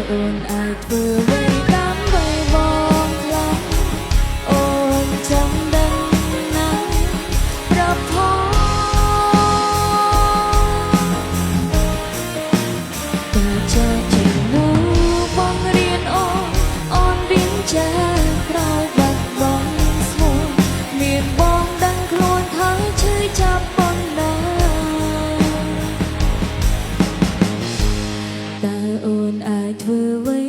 អូនអាចធ្វើអ្វីដើម្បីបងខ្លាំងអូនចង់ដឹងណាស់ប្រាប់ផងតើចាជានោះបងរៀនអូនរៀនចាក្រោយបាត់បង់ស្មោះមានបងដឹងខ្លួនថាឈឺចាប់ប៉ុណ្ណាតើអូនអាចធ្វើអ្វី